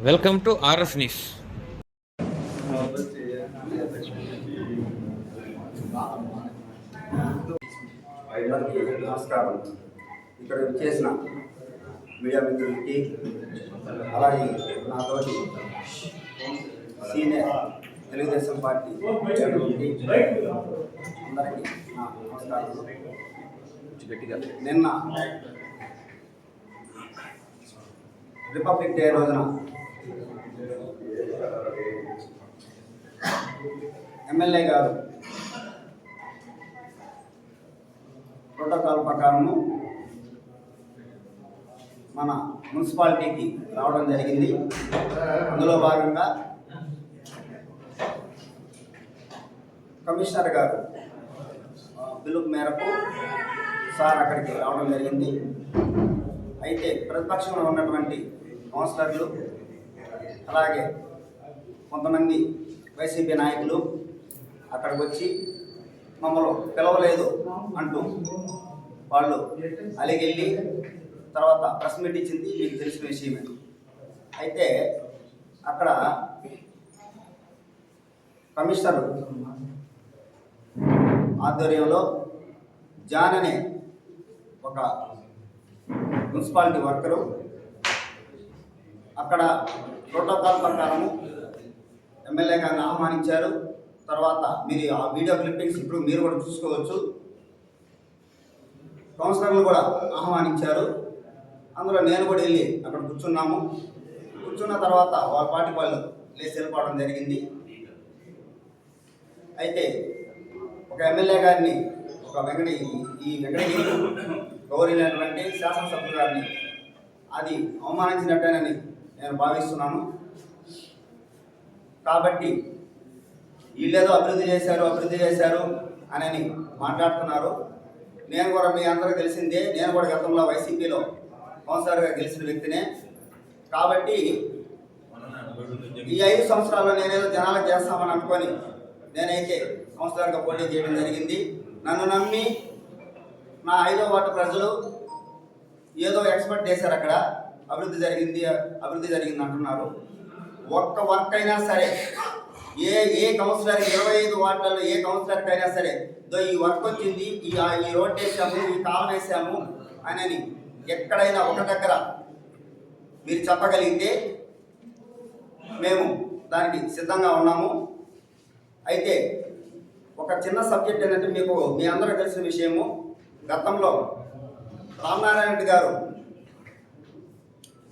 Welcome to RS news. నమస్కారం. ఇక్కడ చేసిన మీడియా మిత్రులకి, అలాగే నాతోటి సీనియర్ తెలుగుదేశం పార్టీ అందరికీ నా నమస్కారం. నిన్న రిపబ్లిక్ డే రోజున ఎమ్మెల్యే గారు ప్రోటోకాల్ ప్రకారము మన మున్సిపాలిటీకి రావడం జరిగింది. అందులో భాగంగా కమిషనర్ గారు పిలుపు మేరకు సార్ అక్కడికి రావడం జరిగింది. అయితే ప్రతిపక్షంలో ఉన్నటువంటి కౌన్సిలర్లు, అలాగే కొంతమంది వైసీపీ నాయకులు అక్కడికి వచ్చి మమ్మల్ని పిలవలేదు అంటూ వాళ్ళు అలిగెళ్ళి తర్వాత ప్రెస్ మీట్ ఇచ్చింది మీకు తెలిసిన విషయమే. అయితే అక్కడ కమిషనర్ ఆధ్వర్యంలో జాన్ అనే ఒక మున్సిపాలిటీ వర్కరు అక్కడ ప్రోటోకాల్ ప్రకారము ఎమ్మెల్యే గారిని ఆహ్వానించారు. తర్వాత మీరు ఆ వీడియో క్లిప్పింగ్స్ ఇప్పుడు మీరు కూడా చూసుకోవచ్చు. కౌన్సిలర్లు కూడా ఆహ్వానించారు. అందులో నేను కూడా వెళ్ళి అక్కడ కూర్చున్న తర్వాత వాళ్ళ పార్టీ వాళ్ళు లేచి వెళ్ళిపోవడం జరిగింది. అయితే ఒక ఎమ్మెల్యే గారిని ఈ వెంకటగిరి గౌరవైనటువంటి శాసనసభ్యులు గారిని అది అవమానించినట్టేనని నేను భావిస్తున్నాను. కాబట్టి వీళ్ళేదో అభివృద్ధి చేశారు అని మాట్లాడుతున్నారు. నేను కూడా మీ అందరూ తెలిసిందే, నేను కూడా గతంలో వైసీపీలో కౌన్సిలర్గా గెలిచిన వ్యక్తినే. కాబట్టి ఈ 5 సంవత్సరాల్లో నేనేదో జనాలకు చేస్తామని అనుకొని నేనైతే కౌన్సిలర్గా పోటీ చేయడం జరిగింది. నన్ను నమ్మి నా 5వ వార్డు ప్రజలు ఏదో ఎక్స్పెక్ట్ చేశారు. అక్కడ అభివృద్ధి జరిగింది అంటున్నారు. ఒక్క వర్క్ అయినా సరే ఏ కౌన్సిలర్ 25 వార్డులలో ఏ కౌన్సిలర్కి అయినా సరే ఈ వర్క్ వచ్చింది, ఈ రోడ్ వేసాము, ఈ కాలం వేసాము అని ఎక్కడైనా ఒక దగ్గర మీరు చెప్పగలిగితే మేము దానికి సిద్ధంగా ఉన్నాము. అయితే ఒక చిన్న సబ్జెక్ట్ ఏంటంటే మీ అందరూ తెలిసిన విషయము, గతంలో రామనారాయణ రెడ్డి గారు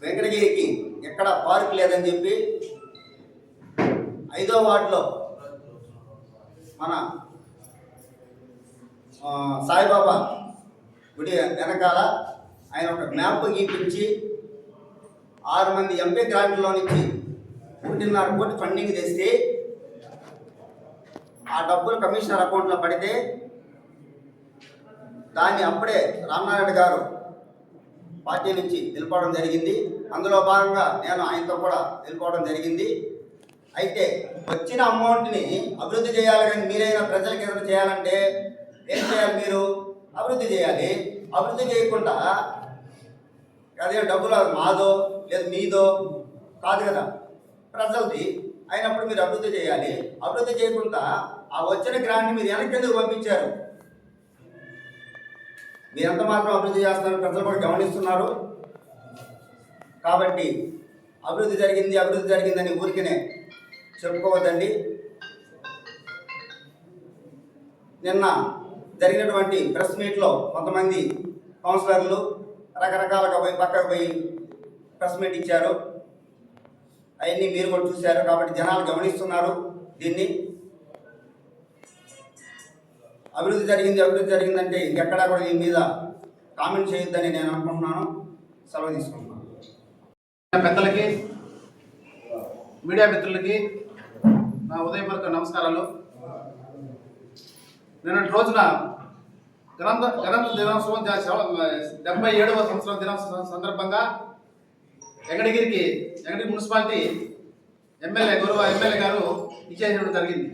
వెంకటగిరికి ఎక్కడ పార్క్ లేదని చెప్పి 5వ వార్డులో మన సాయిబాబా గుడి వెనకాల ఆయన ఒక మ్యాప్ గీపించి 6 మంది ఎంపీ గ్రాంట్లో నుంచి 1.5 కోటి ఫండింగ్ తెస్తే ఆ డబ్బులు కమిషనర్ అకౌంట్లో పడితే దాన్ని అప్పుడే రామనారాయణ గారు పార్టీ నుంచి వెళ్ళిపోవడం జరిగింది. అందులో భాగంగా నేను ఆయనతో కూడా వెళ్ళిపోవడం జరిగింది. అయితే వచ్చిన అమౌంట్ని అభివృద్ధి చేయాలి, కానీ మీరైనా ప్రజలకు ఏదైనా చేయాలంటే ఏం చేయాలి? మీరు అభివృద్ధి చేయాలి. అభివృద్ధి చేయకుండా అదే డబ్బులు మాదో లేదు మీదో కాదు కదా, ప్రజలది అయినప్పుడు మీరు అభివృద్ధి చేయాలి. అభివృద్ధి చేయకుండా ఆ వచ్చిన గ్రాంట్ని మీరు వెనక్కి ఎందుకు పంపించారు? మీరు ఎంత మాత్రం అభివృద్ధి చేస్తున్నారు ప్రజలు కూడా గమనిస్తున్నారు. కాబట్టి అభివృద్ధి జరిగిందని ఊరికనే చెప్పుకోవద్దండి. నిన్న జరిగినటువంటి ప్రెస్ మీట్లో కొంతమంది కౌన్సిలర్లు రకరకాలుగా పక్కకు పోయి ప్రెస్ మీట్ ఇచ్చారు. అవన్నీ మీరు కూడా చూశారు. కాబట్టి జనాలు గమనిస్తున్నారు దీన్ని. అభివృద్ధి జరిగిందంటే ఇంకెక్కడా కూడా దీని మీద కామెంట్ చేయొద్దని నేను అనుకుంటున్నాను. సెలవు తీసుకుంటున్నాను. పెద్దలకి, మీడియా మిత్రులకి నా ఉదయపూర్వక నమస్కారాలు. నిన్నటి రోజున గణతంత్ర దినోత్సవం 77వ సంవత్సరం దినోత్సవం సందర్భంగా వెంకటగిరి మున్సిపాలిటీ గౌరవ ఎమ్మెల్యే గారు ఇచ్చేయడం జరిగింది.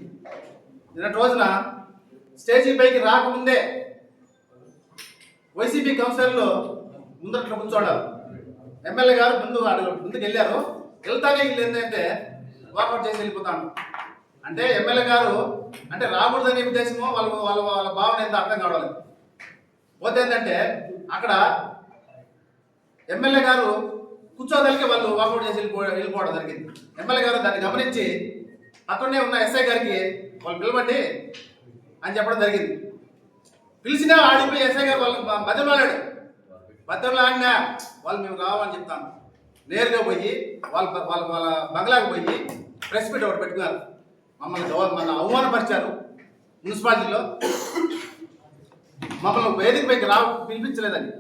నిన్నటి రోజున స్టేజీ పైకి రాకముందే వైసీపీ కౌన్సిలర్లు ముందట్లో కూర్చోవడం, ఎమ్మెల్యే గారు ముందుకు వెళ్ళారు. వెళ్తానే వీళ్ళు ఏంటంటే వాకౌట్ చేసి వెళ్ళిపోతాను. అంటే ఎమ్మెల్యే గారు అంటే రాకూడదనే ఉద్దేశమో వాళ్ళ వాళ్ళ వాళ్ళ భావన ఎంత అర్థం కావాలి. పోతే ఏంటంటే అక్కడ ఎమ్మెల్యే గారు కూర్చోదలికి వాళ్ళు వాకౌట్ చేసి వెళ్ళిపోవడం జరిగింది. ఎమ్మెల్యే గారు దాన్ని గమనించి అక్కడనే ఉన్న ఎస్ఐ గారికి వాళ్ళు పిలవండి అని చెప్పడం జరిగింది. పిలిచినా ఆడిపోయి ఎస్ఐ గారు వాళ్ళు బద్దెలాడినా వాళ్ళు మేము రావాలని చెప్తాను. నేరుగా పోయి వాళ్ళ వాళ్ళ వాళ్ళ బంగ్లాకి పోయి ప్రెస్ మీట్ ఒకటి పెట్టుకున్నారు. మమ్మల్ని అవమానపరిచారు. మున్సిపాలిటీలో మమ్మల్ని వేదిక పైకి పిలిపించలేదండి.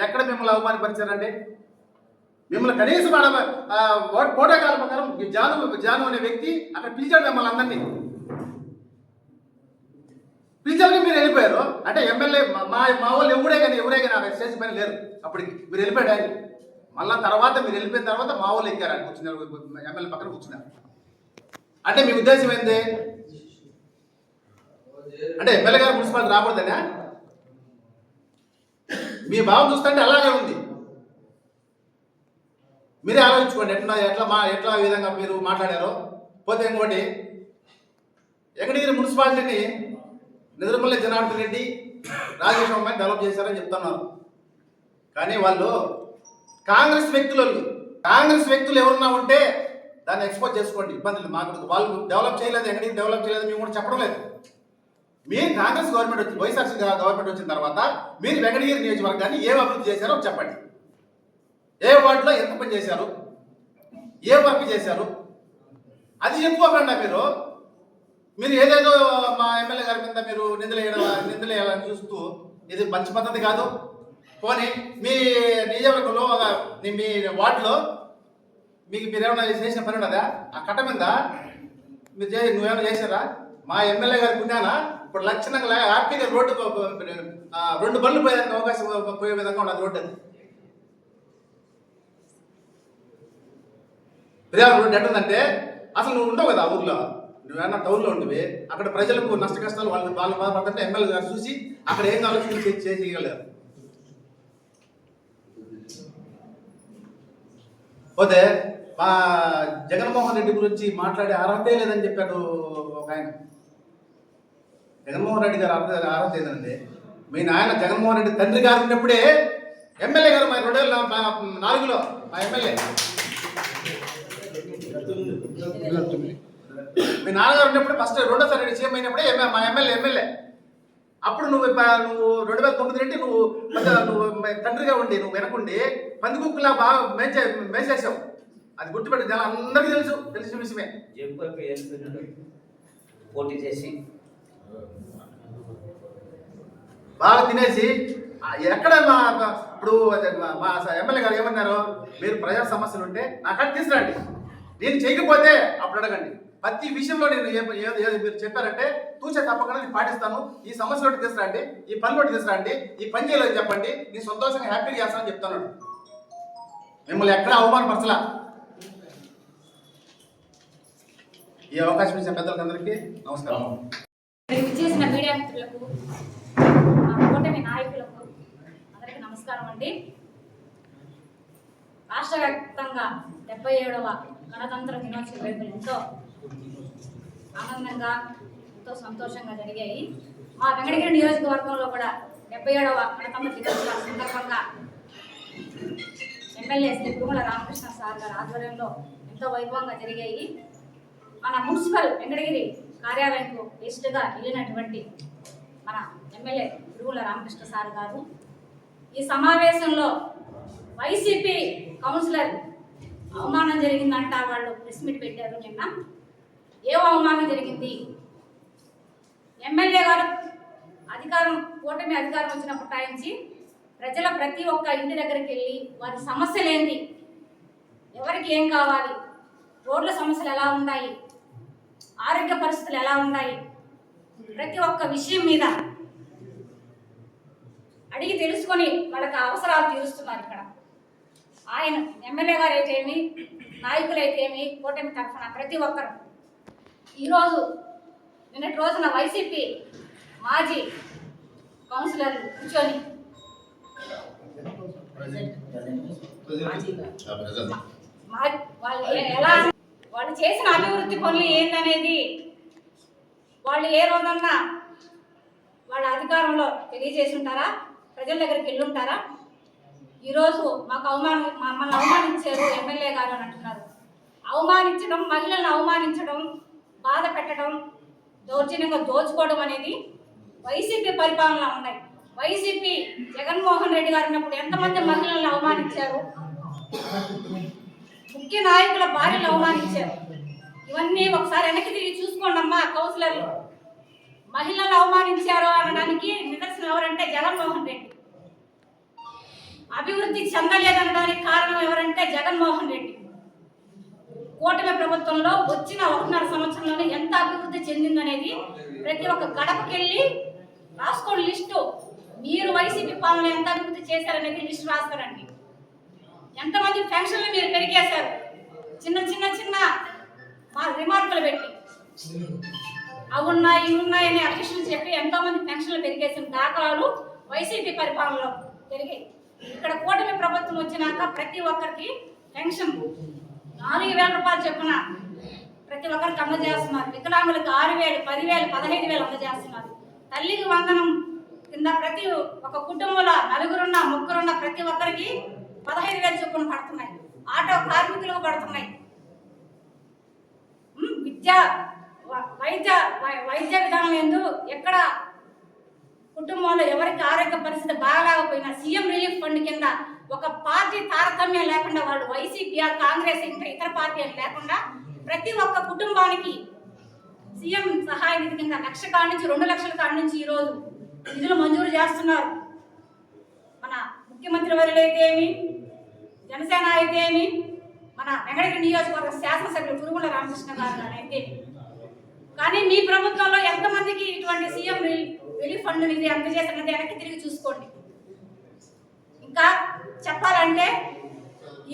ఎక్కడ మిమ్మల్ని అవమానపరిచారంటే మిమ్మల్ని కనీసం ప్రోటోకాల్ ప్రకారం జాను అనే వ్యక్తి అక్కడ పిలిచాడు మిమ్మల్ని అందరినీ. పిలిచామని మీరు వెళ్ళిపోయారు. అంటే ఎమ్మెల్యే మా వాళ్ళు ఎవరే కానీ అక్కడ స్టేషన్ పైన లేరు. అప్పటికి మీరు వెళ్ళిపోయాడు ఆయన. మళ్ళా తర్వాత మీరు వెళ్ళిపోయిన తర్వాత మా వాళ్ళు ఎక్కారు, ఆయన కూర్చున్నారు, ఎమ్మెల్యే పక్కన కూర్చున్నారు. అంటే మీ ఉద్దేశం ఏంటి? అంటే ఎమ్మెల్యే గారు మున్సిపాలిటీ రాకూడదనా? మీ భావం చూస్తుంటే అలాగే ఉంది. మీరే ఆలోచించుకోండి ఎట్లా ఈ విధంగా మీరు మాట్లాడారో. పోతే ఇంకోటి, వెంకటగిరి మున్సిపాలిటీని నిద్రమల్లి జనార్దన్ రెడ్డి, రాజేష్ అమ్మాయిని డెవలప్ చేశారని చెప్తున్నారు. కానీ వాళ్ళు కాంగ్రెస్ వ్యక్తులు ఎవరన్నా ఉంటే దాన్ని ఎక్స్పోజ్ చేసుకోండి, ఇబ్బందులు మాకు. వాళ్ళు డెవలప్ చేయలేదు, వెంకటగిరి డెవలప్ చేయలేదు మేము కూడా చెప్పడం లేదు. మీరు కాంగ్రెస్ గవర్నమెంట్ వచ్చి వైఎస్ఆర్సీ గవర్నమెంట్ వచ్చిన తర్వాత మీరు వెంకటగిరి నియోజకవర్గాన్ని ఏం అభివృద్ధి చేశారో చెప్పండి. ఏ వార్డులో ఎంత పని చేశారు, ఏ వర్క్ చేశారు, అది చెప్పుకోకుండా మీరు ఏదేదో మా ఎమ్మెల్యే గారి మీద మీరు నిందలేయాలని చూస్తూ ఇది మంచి పద్ధతి కాదు. పోనీ మీ నియోజకవర్గంలో మీ వార్డులో మీరేమైనా చేసిన పని ఉన్నదా? ఆ కట్ట మీద నువ్వేమైనా చేశారా? మా ఎమ్మెల్యే గారి పుణ్యాన ఇప్పుడు లక్షణంగా హ్యాపీగా రోడ్డు 2 బండ్లు పోయేదానికి అవకాశం పోయే విధంగా ఉన్నది రోడ్డు. రోడ్డు ఎట్టుందంటే అసలు నువ్వు ఉండవు కదా ఊర్లో, నువ్వేమన్నా టౌన్లో ఉండివి. అక్కడ ప్రజలకు నష్ట కష్టాలు వాళ్ళు బాధపడుతుంటే ఎమ్మెల్యే గారు చూసి అక్కడ ఏం ఆలోచన చేయగలరు. పోతే మా జగన్మోహన్ రెడ్డి గురించి మాట్లాడే అర్హతే లేదని చెప్పాడు ఒక ఆయన. జగన్మోహన్ రెడ్డి గారు అర్హత ఏంటంటే, మీ నాయన జగన్మోహన్ రెడ్డి తండ్రి గారు ఉన్నప్పుడే ఎమ్మెల్యే గారు మా 2004లో మా ఎమ్మెల్యే మీ నాన్నగారు ఉన్నప్పుడు ఫస్ట్ రెండోసారి సీఎం అయినప్పుడే మా ఎమ్మెల్యే. అప్పుడు నువ్వు 2009 నుండి నువ్వు తండ్రిగా ఉండి నువ్వు వెనకుండి పందికుక్కులా బాగా మేసేసావు. అది గుర్తుపెట్టి జనం అందరికీ తెలిసిన విషయమే. పోటీ చేసి బాగా తినేసి ఎక్కడ ఇప్పుడు మా ఎమ్మెల్యే గారు ఏమన్నారు, మీరు ప్రజా సమస్యలు ఉంటే నాకాడ తీసుకురండి, నేను చేయకపోతే అప్పుడు అడగండి. ప్రతి విషయంలో నేను ఏది మీరు చెప్పారంటే తూచే తప్పకుండా నేను పాటిస్తాను. ఈ సమస్యలోటి తీసుకురండి, ఈ పనిలోటి తీసుకురండి, ఈ పని చేయాలని చెప్పండి, నేను సంతోషంగా హ్యాపీగా చేస్తానని చెప్తున్నాడు. మిమ్మల్ని ఎక్కడ అవమానపరచలా. ఈ అవకాశం ఇచ్చిన పెద్దలందరికీ నమస్కారం. విచ్చేసిన మీడియా మిత్రులకు, కూటమి నాయకులకు అందరికీ నమస్కారం అండి. రాష్ట్ర వ్యాప్తంగా 77వ గణతంత్ర దినోత్సవ వేడుకలు ఎంతో ఆనందంగా ఎంతో సంతోషంగా జరిగాయి. మా వెంకటగిరి నియోజకవర్గంలో కూడా 77వ గణతంత్ర దినోత్సవ సందర్భంగా ఎమ్మెల్యే శ్రీ పురుగుల రామకృష్ణ సార్ గారి ఆధ్వర్యంలో ఎంతో వైభవంగా జరిగాయి. మన మున్సిపల్ వెంకటగిరి కార్యాలయంకు గెస్ట్గా వెళ్ళినటువంటి మన ఎమ్మెల్యే పురుగుల రామకృష్ణ సార్ గారు ఈ సమావేశంలో వైసీపీ కౌన్సిలర్ అవమానం జరిగిందంట. వాళ్ళు ప్రెస్ మీట్ పెట్టారు నిన్న. ఏం అవమానం జరిగింది? ఎమ్మెల్యే గారు కూటమి అధికారం వచ్చినప్పుడు టైంచి ప్రజల ప్రతి ఒక్క ఇంటి దగ్గరికి వెళ్ళి వారి సమస్యలు ఏంటి, ఎవరికి ఏం కావాలి, రోడ్ల సమస్యలు ఎలా ఉన్నాయి, ఆరోగ్య పరిస్థితులు ఎలా ఉన్నాయి, ప్రతి ఒక్క విషయం మీద అడిగి తెలుసుకొని వాళ్ళకి అవసరాలు తీరుస్తున్నారు. ఇక్కడ ఆయన ఎమ్మెల్యే గారు అయితేమి, నాయకులైతేమి, కూటమి తరఫున ప్రతి ఒక్కరు ఈరోజు నిన్నటి రోజున వైసీపీ మాజీ కౌన్సిలర్లు కూర్చొని ఎలా వాళ్ళు చేసిన అభివృద్ధి పనులు ఏందనేది వాళ్ళు ఏ రోజన్నా వాళ్ళ అధికారంలో తెలియజేసి ఉంటారా? ప్రజల దగ్గరికి వెళ్ళి ఉంటారా? ఈరోజు మమ్మల్ని అవమానించారు ఎమ్మెల్యే గారు అని అంటున్నారు. అవమానించడం, మహిళలను అవమానించడం, బాధ పెట్టడం, దౌర్జన్యంగా దోచుకోవడం అనేది వైసీపీ పరిపాలనలో ఉన్నాయి. వైసీపీ జగన్మోహన్ రెడ్డి గారు ఉన్నప్పుడు ఎంతమంది మహిళలను అవమానించారు, ముఖ్య నాయకుల భార్యలు అవమానించారు. ఇవన్నీ ఒకసారి వెనక్కి తిరిగి చూసుకోండి అమ్మా కౌన్సిలర్లు. మహిళలు అవమానించారు అనడానికి నిదర్శనం ఎవరంటే జగన్మోహన్ రెడ్డి. అభివృద్ధి చెందలేదనడానికి కారణం ఎవరంటే జగన్మోహన్ రెడ్డి. కూటమి ప్రభుత్వంలో వచ్చిన 1.5 సంవత్సరంలోనే ఎంత అభివృద్ధి చెందిందనేది ప్రతి ఒక్క గడపకెళ్ళి రాసుకోండి లిస్టు. మీరు వైసీపీ పాలన ఎంత అభివృద్ధి చేశారనేది లిస్టు రాస్తారండి. ఎంతమంది పెన్షన్లు మీరు పెరిగేశారు, చిన్న చిన్న చిన్న రిమార్కులు పెట్టి అవి ఉన్నాయి ఇవి ఉన్నాయని అధ్యక్షులు చెప్పి ఎంతోమంది పెన్షన్లు పెరిగేసిన దాఖలాలు వైసీపీ పరిపాలనలో పెరిగాయి. ఇక్కడ కూటమి ప్రభుత్వం వచ్చినాక ప్రతి ఒక్కరికి పెన్షన్ 4,000 రూపాయలు చొప్పున ప్రతి ఒక్కరికి అందజేస్తున్నారు. వికలాంగులకు 6,000, 10,000, 15,000 అందజేస్తున్నారు. తల్లికి వందనం కింద ప్రతి ఒక్క కుటుంబంలో 4 ముగ్గురున్న ప్రతి ఒక్కరికి 15,000 చొప్పున పడుతున్నాయి. ఆటో కార్మికులకు పడుతున్నాయి. వైద్య విధానం ఎందు ఎక్కడ కుటుంబంలో ఎవరికి ఆరోగ్య పరిస్థితి బాగాలేకపోయినా సీఎం రిలీఫ్ ఫండ్ కింద ఒక పార్టీ తారతమ్యం లేకుండా వాళ్ళు వైసీపీ, కాంగ్రెస్, ఇంకా ఇతర పార్టీలు లేకుండా ప్రతి ఒక్క కుటుంబానికి సీఎం సహాయ నిధి కింద 1,00,000 కాడి నుంచి 2 లక్షల కాడి నుంచి ఈరోజు నిధులు మంజూరు చేస్తున్నారు. మన ముఖ్యమంత్రి వర్యులు అయితే ఏమి, జనసేన అయితే ఏమి, మన వెంకటగిరి నియోజకవర్గ శాసనసభ్యులు పురుగుల రామకృష్ణ గారు అయితే. కానీ మీ ప్రభుత్వంలో ఎంతమందికి ఇటువంటి సీఎం రిలీఫ్ ఫండ్ నిధి అందజేసినది వెనక్కి తిరిగి చూసుకోండి. ఇంకా చెప్పాలంటే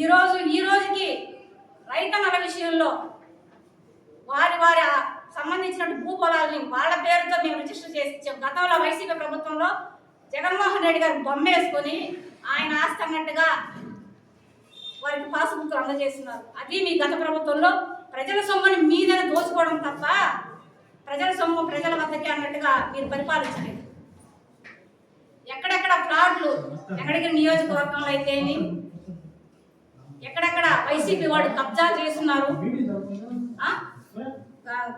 ఈ రోజుకి రైతన్నల విషయంలో వారి సంబంధించిన భూపొలాలని వాళ్ళ పేరుతో మేము రిజిస్టర్ చేసి ఇచ్చాం. గతంలో వైసీపీ ప్రభుత్వంలో జగన్మోహన్ రెడ్డి గారు బొమ్మ వేసుకొని ఆయన ఆస్తి అన్నట్టుగా వారికి పాస్బుక్ అందజేస్తున్నారు. అది మీ గత ప్రభుత్వంలో ప్రజల సొమ్ముని మీదనే దోచుకోవడం తప్ప ప్రజల సొమ్ము ప్రజల వద్దకే అన్నట్టుగా మీరు పరిపాలించలేదు. ఎక్కడెక్కడ ఫ్లాట్లు వెంకటగిరి నియోజకవర్గంలో అయితే ఎక్కడెక్కడ వైసీపీ వాళ్ళు కబ్జా చేస్తున్నారు.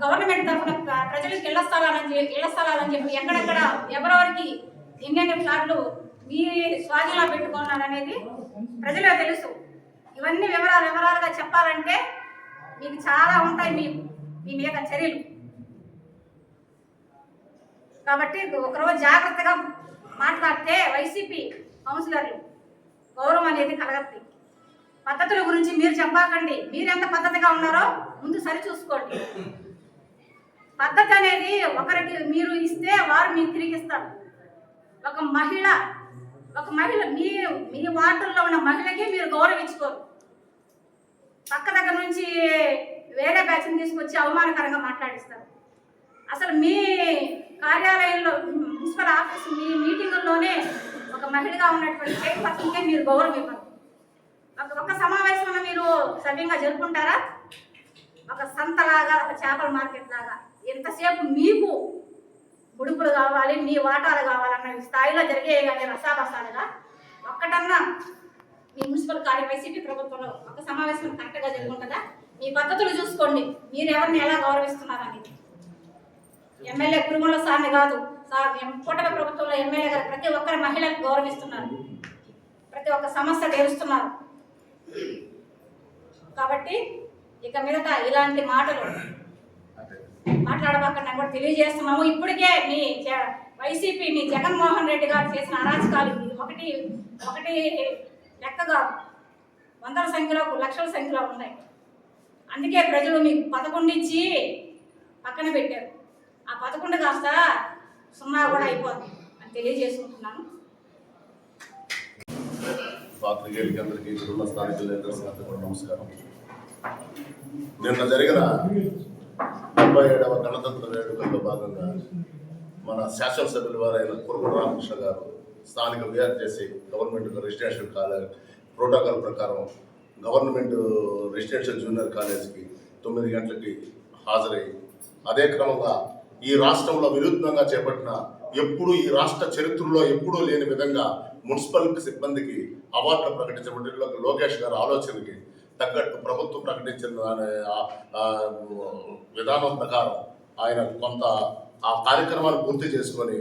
గవర్నమెంట్ తరఫున ప్రజలకు ఇళ్ల స్థలాలని చెప్పి ఎక్కడెక్కడ ఎవరెవరికి ఎన్నెన్ని ఫ్లాట్లు మీ స్వాధీనంలో పెట్టుకున్నారనేది ప్రజలకు తెలుసు. ఇవన్నీ వివరాలుగా చెప్పాలంటే మీకు చాలా ఉంటాయి మీ మీద చర్యలు. కాబట్టి ఒకరోజు జాగ్రత్తగా మాట్లాడితే వైసీపీ కౌన్సిలర్లు గౌరవం అనేది కలగద్ది. పద్ధతుల గురించి మీరు చెప్పకండి. మీరు ఎంత పద్ధతిగా ఉన్నారో ముందు సరి చూసుకోండి. పద్ధతి అనేది ఒకరికి మీరు ఇస్తే వారు మీకు తిరిగి ఇస్తారు. ఒక మహిళ మీ వార్డుల్లో ఉన్న మహిళకి మీరు గౌరవించుకోరు. పక్క దగ్గర నుంచి వేరే బ్యాచ్ని తీసుకొచ్చి అవమానకరంగా మాట్లాడిస్తారు. అసలు మీ కార్యాలయంలో మున్సిపల్ ఆఫీస్ మీ మీటింగుల్లోనే ఒక మహిళగా ఉన్నటువంటి చైర్పర్సన్కే మీరు గౌరవం ఇవ్వరు. ఒక సమావేశంలో మీరు సవ్యంగా జరుపుకుంటారా? ఒక సంతలాగా, ఒక చేపల మార్కెట్ లాగా ఎంతసేపు మీకు ముడుపులు కావాలి, మీ వాటాలు కావాలన్న స్థాయిలో జరిగే కానీ రసాబసాలుగా ఒక్కటన్నా మీ మున్సిపల్ వైసీపీ ప్రభుత్వంలో ఒక సమావేశం కరెక్ట్గా జరుగుతుందా? మీ పద్ధతులు చూసుకోండి. మీరు ఎవరిని ఎలా గౌరవిస్తున్నారని. ఎమ్మెల్యే కురుమల సార్ని కాదు, కూటమి ప్రభుత్వంలో ఎమ్మెల్యే గారు ప్రతి ఒక్కరి మహిళలకు గౌరవిస్తున్నారు, ప్రతి ఒక్క సమస్య తీరుస్తున్నారు. కాబట్టి ఇక మీదట ఇలాంటి మాటలు మాట్లాడబాకని కూడా తెలియజేస్తున్నాము. ఇప్పటికే మీ వైసీపీ మీ జగన్మోహన్ రెడ్డి గారు చేసిన అరాచకాలు ఒకటి లెక్కగా వందల సంఖ్యలో, లక్షల సంఖ్యలో ఉన్నాయి. అందుకే ప్రజలు మీకు 11 ఇచ్చి పక్కన పెట్టారు. ఆ 11 కాస్త 0 కూడా అయిపోతుంది అని తెలియజేసుకుంటున్నాను. పాత్రికేయులకి అందరికీ ఇక్కడున్న స్థానిక లీడర్స్కి కూడా నమస్కారం. నిన్న జరిగిన 77వ గణతంత్ర వేడుకల్లో భాగంగా మన శాసనసభ్యుల వారైన కురుగుల రామకృష్ణ గారు స్థానిక విఆర్జేసీ గవర్నమెంట్ రెసిడెన్షియల్ కాలేజ్ ప్రోటోకాల్ ప్రకారం గవర్నమెంట్ రెసిడెన్షియల్ జూనియర్ కాలేజ్కి 9 గంటలకి హాజరై అదే క్రమంగా ఈ రాష్ట్రంలో వినూత్నంగా చేపట్టిన ఎప్పుడు ఈ రాష్ట్ర చరిత్రలో ఎప్పుడూ లేని విధంగా మున్సిపల్ సిబ్బందికి అవార్డులు ప్రకటించబడి లోకేష్ గారి ఆలోచనకి తగ్గట్టు ప్రభుత్వం ప్రకటించిన విధానం ప్రకారం ఆయన కొంత ఆ కార్యక్రమాన్ని పూర్తి చేసుకొని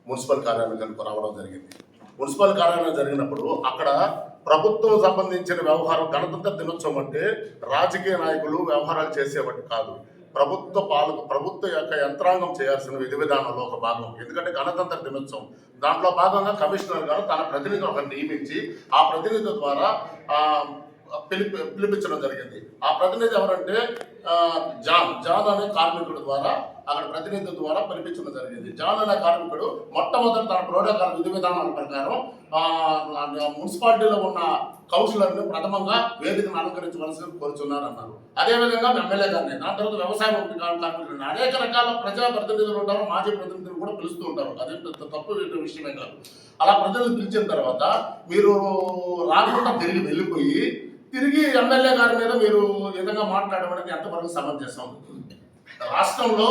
మున్సిపల్ కార్యాలయానికి రావడం జరిగింది. మున్సిపల్ కార్యాలయం జరిగినప్పుడు అక్కడ ప్రభుత్వం సంబంధించిన వ్యవహారం గణతంత్ర దినోత్సవం అంటే రాజకీయ నాయకులు వ్యవహారాలు చేసేవాటి కాదు, ప్రభుత్వ యొక్క యంత్రాంగం చేయాల్సిన విధి విధానంలో ఒక భాగం. ఎందుకంటే గణతంత్ర దినోత్సవం దాంట్లో భాగంగా కమిషనర్ గారు తన ప్రతినిధి ఒకరిని నియమించి ఆ ప్రతినిధి ద్వారా పిలిపించడం జరిగింది. ఆ ప్రతినిధి ఎవరంటే జాన్ అనే కార్మికుడు ద్వారా అక్కడ ప్రతినిధి ద్వారా పిలిపించడం జరిగింది. జాన్ అనే కార్మికుడు మొట్టమొదటి తన ప్రోటోకాల్ విధి విధానాల ప్రకారం మున్సిపాలిటీలో ఉన్న కౌన్సిలర్ని ప్రథమంగా వేదికను అలంకరించవలసి కోరుచున్నారన్నారు. అదేవిధంగా ఎమ్మెల్యే గారిని, దాని తర్వాత వ్యవసాయ కార్మికులను, అనేక రకాల ప్రజా ప్రతినిధులు ఉంటారు, మాజీ ప్రతినిధులు కూడా పిలుస్తూ ఉంటారు. అదే తప్పు విషయమే కాదు. అలా ప్రతినిధులు పిలిచిన తర్వాత మీరు రాకుండా తిరిగి ఎమ్మెల్యే గారి మీద మీరు విధంగా మాట్లాడడం అనేది ఎంతవరకు సమంజసం? రాష్ట్రంలో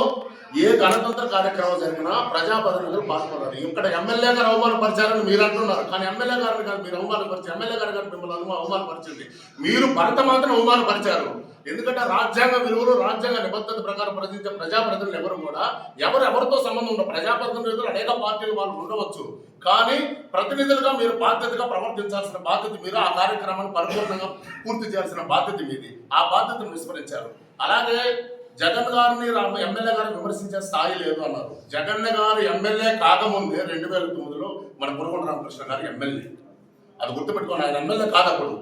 ఏ గణతంత్ర కార్యక్రమం జరిగినా ప్రజాప్రతినిధులు పాల్గొన్నారు. ఇక్కడ ఎమ్మెల్యే గారు అవమానపరిచారని మీరు అంటున్నారు, కానీ ఎమ్మెల్యే గారిని కాదు మీరు అవమానపరిచారు. ఎమ్మెల్యే గారి మిమ్మల్ని అవమానపరిచింది, మీరు భరత మాత్రం అవమానపరిచారు. ఎందుకంటే రాజ్యాంగ విలువలు, రాజ్యాంగ నిబద్ధత ప్రకారం ప్రశ్నించే ప్రజాప్రతినిధులు ఎవరు కూడా ఎవరితో సంబంధం ఉండవు. ప్రజాప్రతినిధులు అనేక పార్టీలు వాళ్ళు ఉండవచ్చు, కానీ ప్రతినిధులుగా మీరు బాధ్యతగా ప్రవర్తించాల్సిన బాధ్యత మీరు, ఆ కార్యక్రమాన్ని పరిపూర్ణంగా పూర్తి చేయాల్సిన బాధ్యత మీది. ఆ బాధ్యతను విస్మరించారు. అలాగే జగన్ గారిని ఎమ్మెల్యే గారిని విమర్శించే స్థాయి లేదు అన్నారు. జగన్ గారు ఎమ్మెల్యే కాకముందే 2009లో మన కురగొండ రామకృష్ణ గారు ఎమ్మెల్యే, అది గుర్తుపెట్టుకోండి. ఆయన ఎమ్మెల్యే కాదు అప్పుడు.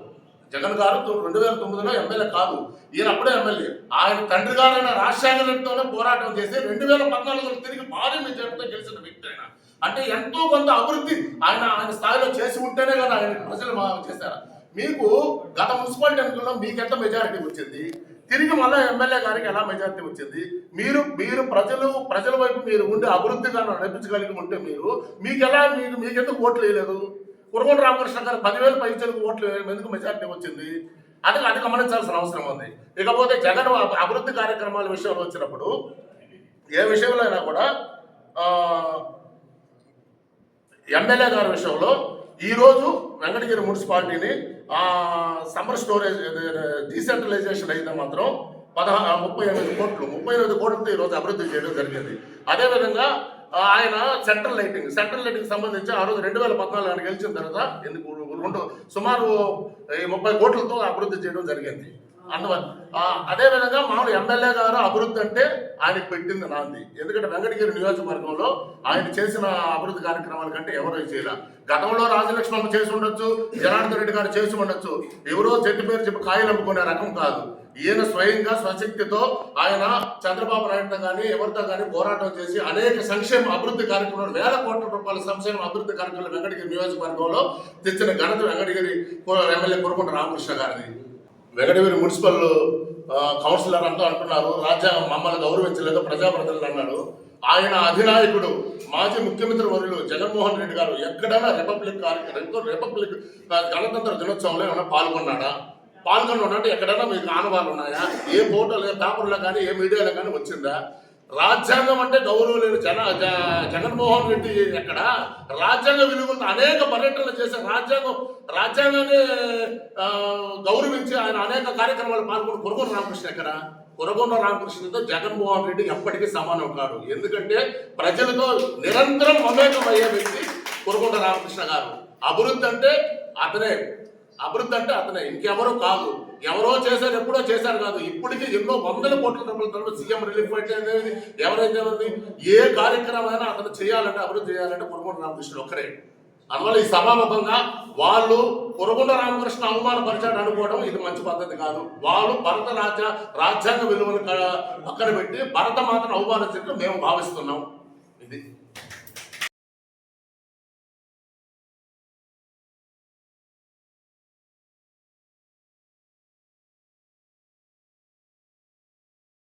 జగన్ గారు 2009లో ఎమ్మెల్యే కాదు, ఈయన అప్పుడే ఎమ్మెల్యే. ఆయన తండ్రి గారైన రాజశేఖర రెడ్డితోనే పోరాటం చేసి 2014లో తిరిగి భారీ మెజార్టీతో గెలిచిన వ్యక్తి ఆయన. అంటే ఎంతో కొంత అభివృద్ధి ఆయన స్థాయిలో చేసి ఉంటేనే కదా ఆయన ప్రజలు చేశారు. మీకు గత మున్సిపాలిటీ ఎన్నికల్లో మీకు ఎంత మెజారిటీ వచ్చింది, తిరిగి మళ్ళీ ఎమ్మెల్యే గారికి ఎలా మెజారిటీ వచ్చింది? మీరు ప్రజల వైపు మీరు ఉండే అభివృద్ధిగా నడిపించగలిగి ఉంటే మీకెందుకు ఓట్లు వేయలేదు? కురగొండ రామకృష్ణ గారు 10,000 పైచలకు ఓట్లు ఎందుకు మెజారిటీ వచ్చింది? అది గమనించాల్సిన అవసరం ఉంది. ఇకపోతే జగన్ అభివృద్ధి కార్యక్రమాల విషయంలో వచ్చినప్పుడు ఏ విషయంలో అయినా కూడా ఎమ్మెల్యే గారి విషయంలో ఈరోజు వెంకటగిరి మున్సిపాలిటీని సమ్మర్ స్టోరేజ్ డీసెంట్రలైజేషన్ అయితే మాత్రం 38 కోట్లతో ఈరోజు అభివృద్ధి చేయడం జరిగింది. అదేవిధంగా ఆయన సెంట్రల్ లైటింగ్ సంబంధించి ఆ రోజు 2014 ఆయన గెలిచిన తర్వాత సుమారు 30 కోట్లతో అభివృద్ధి చేయడం జరిగింది. అదేవిధంగా మామూలు ఎమ్మెల్యే గారు అభివృద్ధి అంటే ఆయనకు పెట్టింది నాంది. ఎందుకంటే వెంకటగిరి నియోజకవర్గంలో ఆయన చేసిన అభివృద్ధి కార్యక్రమాల కంటే ఎవరో చేయాల. గతంలో రాజలక్ష్మమ్మ చేసి ఉండొచ్చు, జనార్దన్ రెడ్డి గారు చేసి ఉండొచ్చు, ఎవరో చెట్టు పేరు చెప్పి కాయలు అమ్ముకునే రకం కాదు. ఈయన స్వయంగా స్వశక్తితో ఆయన చంద్రబాబు నాయుడుతో కానీ ఎవరితో కానీ పోరాటం చేసి అనేక సంక్షేమ అభివృద్ధి కార్యక్రమాలు, 1000 కోట్ల రూపాయల సంక్షేమ అభివృద్ధి కార్యక్రమాలు వెంకటగిరి నియోజకవర్గంలో తెచ్చిన ఘనత వెంకటగిరి ఎమ్మెల్యే కురగొండ రామకృష్ణ గారిది. వెంకటగిరి మున్సిపల్ కౌన్సిలర్ అంటూ అంటున్నారు రాజ్యాంగం మమ్మల్ని గౌరవించలేదు ప్రజాప్రతినిధులు అన్నాడు. ఆయన అధినాయకుడు మాజీ ముఖ్యమంత్రి వర్యులు జగన్మోహన్ రెడ్డి గారు ఎక్కడైనా రిపబ్లిక్ గణతంత్ర దినోత్సవంలో ఏమైనా పాల్గొన్నాడంటే ఎక్కడైనా మీకు ఆనవాళ్ళు ఉన్నాయా? ఏ ఫోటోలు పేపర్లో కానీ ఏ మీడియాలో కానీ వచ్చిందా? రాజ్యాంగం అంటే గౌరవం లేని జగన్మోహన్ రెడ్డి ఎక్కడ రాజ్యాంగ విలువలతో అనేక పర్యటనలు చేసే రాజ్యాంగాన్ని గౌరవించి ఆయన అనేక కార్యక్రమాలు పాల్గొని కురగొండ రామకృష్ణ ఎక్కడ? కురగొండ రామకృష్ణతో జగన్మోహన్ రెడ్డి ఎప్పటికీ సమానం కాదు. ఎందుకంటే ప్రజలతో నిరంతరం మమేకం అయ్యే వ్యక్తి కురగొండ రామకృష్ణ గారు. అభివృద్ధి అంటే అతనే, ఇంకెవరో కాదు. ఎవరో చేశారు, ఎప్పుడో చేశారు కాదు, ఇప్పటికీ ఎన్నో 100 కోట్ల రూపాయల తర్వాత సీఎం రిలీఫ్ ఫండ్ అనేది ఎవరైతే ఉంది, ఏ కార్యక్రమైనా అతను చేయాలంటే అభివృద్ధి చేయాలంటే కురగొండ రామకృష్ణ ఒక్కరే. అందువల్ల ఈ సభాముఖంగా వాళ్ళు కురగొండ రామకృష్ణ అవమానపరిచాడు అనుకోవడం ఇది మంచి పద్ధతి కాదు. వాళ్ళు భారత రాజ్యాంగ విలువలు పక్కన పెట్టి భరత మాతను అవమానించినట్టు మేము భావిస్తున్నాం. ఇది